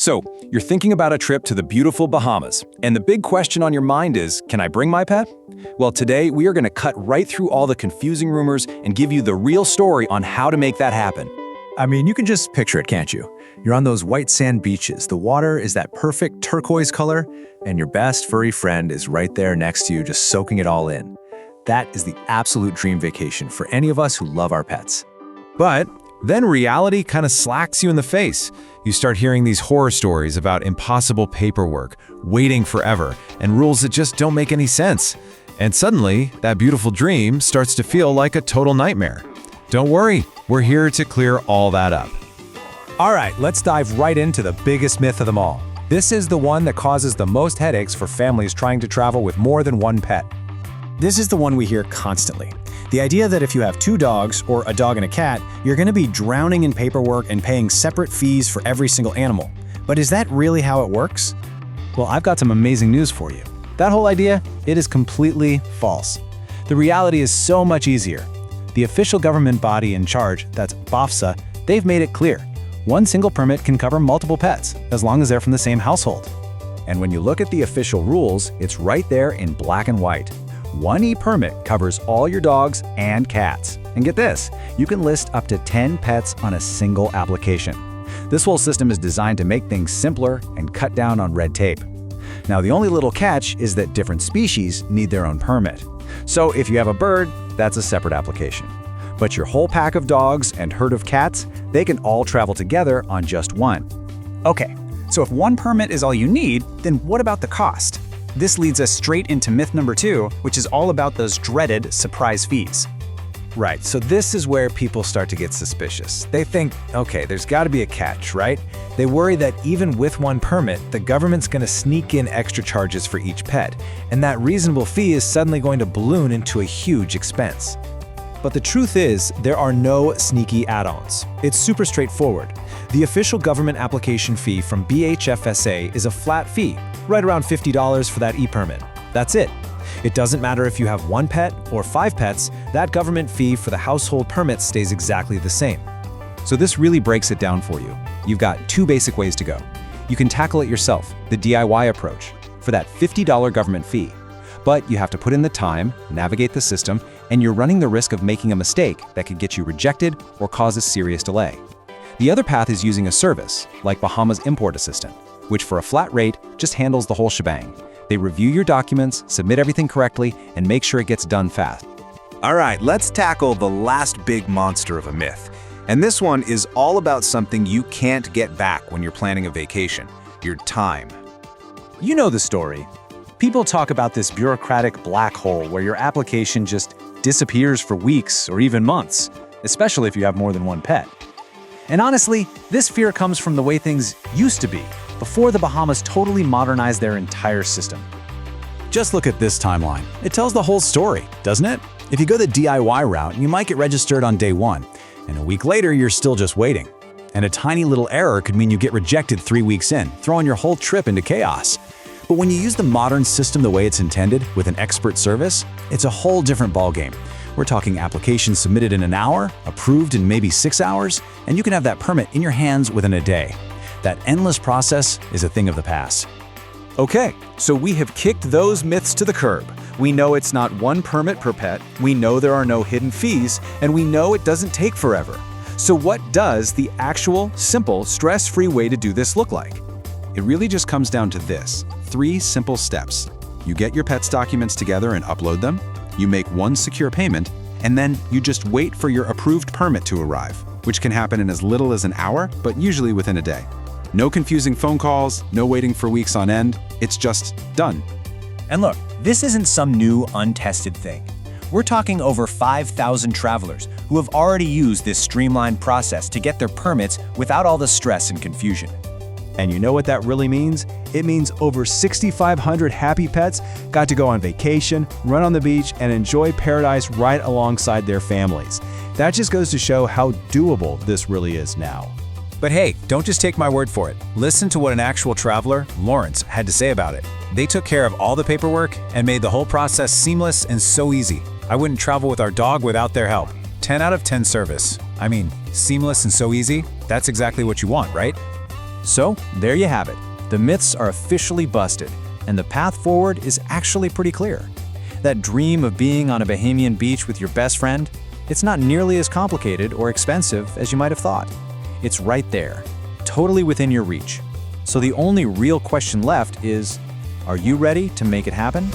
So, you're thinking about a trip to the beautiful Bahamas, and the big question on your mind is, can I bring my pet? Well, today we are going to cut right through all the confusing rumors and give you the real story on how to make that happen. I mean, you can just picture it, can't you? You're on those white sand beaches, the water is that perfect turquoise color, and your best furry friend is right there next to you just soaking it all in. That is the absolute dream vacation for any of us who love our pets. But then reality kind of slacks you in the face. You start hearing these horror stories about impossible paperwork, waiting forever, and rules that just don't make any sense. And suddenly, that beautiful dream starts to feel like a total nightmare. Don't worry, we're here to clear all that up. All right, let's dive right into the biggest myth of them all. This is the one that causes the most headaches for families trying to travel with more than one pet. This is the one we hear constantly. The idea that if you have 2 dogs or a dog and a cat, you're going to be drowning in paperwork and paying separate fees for every single animal. But is that really how it works? Well, I've got some amazing news for you. That whole idea, it is completely false. The reality is so much easier. The official government body in charge, that's BAFSA, they've made it clear. One single permit can cover multiple pets, as long as they're from the same household. And when you look at the official rules, it's right there in black and white. One e-permit covers all your dogs and cats. And get this, you can list up to 10 pets on a single application. This whole system is designed to make things simpler and cut down on red tape. Now, the only little catch is that different species need their own permit. So if you have a bird, that's a separate application. But your whole pack of dogs and herd of cats, they can all travel together on just one. Okay, so if one permit is all you need, then what about the cost? This leads us straight into myth number 2, which is all about those dreaded surprise fees. Right, so this is where people start to get suspicious. They think, okay, there's got to be a catch, right? They worry that even with one permit, the government's going to sneak in extra charges for each pet, and that reasonable fee is suddenly going to balloon into a huge expense. But the truth is, there are no sneaky add-ons. It's super straightforward. The official government application fee from BHFSA is a flat fee, right around $50 for that e-permit. That's it. It doesn't matter if you have 1 pet or 5 pets, that government fee for the household permit stays exactly the same. So this really breaks it down for you. You've got 2 basic ways to go. You can tackle it yourself, the DIY approach, for that $50 government fee. But you have to put in the time, navigate the system, and you're running the risk of making a mistake that could get you rejected or cause a serious delay. The other path is using a service, like Bahamas Import Assistant, which for a flat rate just handles the whole shebang. They review your documents, submit everything correctly, and make sure it gets done fast. All right, let's tackle the last big monster of a myth. And this one is all about something you can't get back when you're planning a vacation: your time. You know the story. People talk about this bureaucratic black hole where your application just disappears for weeks or even months, especially if you have more than 1 pet. And honestly, this fear comes from the way things used to be, before the Bahamas totally modernized their entire system. Just look at this timeline. It tells the whole story, doesn't it? If you go the DIY route, you might get registered on day 1, and a week later, you're still just waiting. And a tiny little error could mean you get rejected 3 weeks in, throwing your whole trip into chaos. But when you use the modern system the way it's intended, with an expert service, it's a whole different ballgame. We're talking applications submitted in an hour, approved in maybe 6 hours, and you can have that permit in your hands within a day. That endless process is a thing of the past. Okay, so we have kicked those myths to the curb. We know it's not 1 permit per pet, we know there are no hidden fees, and we know it doesn't take forever. So what does the actual, simple, stress-free way to do this look like? It really just comes down to this: 3 simple steps. You get your pet's documents together and upload them, you make 1 secure payment, and then you just wait for your approved permit to arrive, which can happen in as little as an hour, but usually within a day. No confusing phone calls, no waiting for weeks on end, it's just done. And look, this isn't some new, untested thing. We're talking over 5,000 travelers who have already used this streamlined process to get their permits without all the stress and confusion. And you know what that really means? It means over 6,500 happy pets got to go on vacation, run on the beach, and enjoy paradise right alongside their families. That just goes to show how doable this really is now. But hey, don't just take my word for it. Listen to what an actual traveler, Lawrence, had to say about it. They took care of all the paperwork and made the whole process seamless and so easy. I wouldn't travel with our dog without their help. 10 out of 10 service. I mean, seamless and so easy, that's exactly what you want, right? So, there you have it. The myths are officially busted, and the path forward is actually pretty clear. That dream of being on a Bahamian beach with your best friend, it's not nearly as complicated or expensive as you might have thought. It's right there, totally within your reach. So the only real question left is, are you ready to make it happen?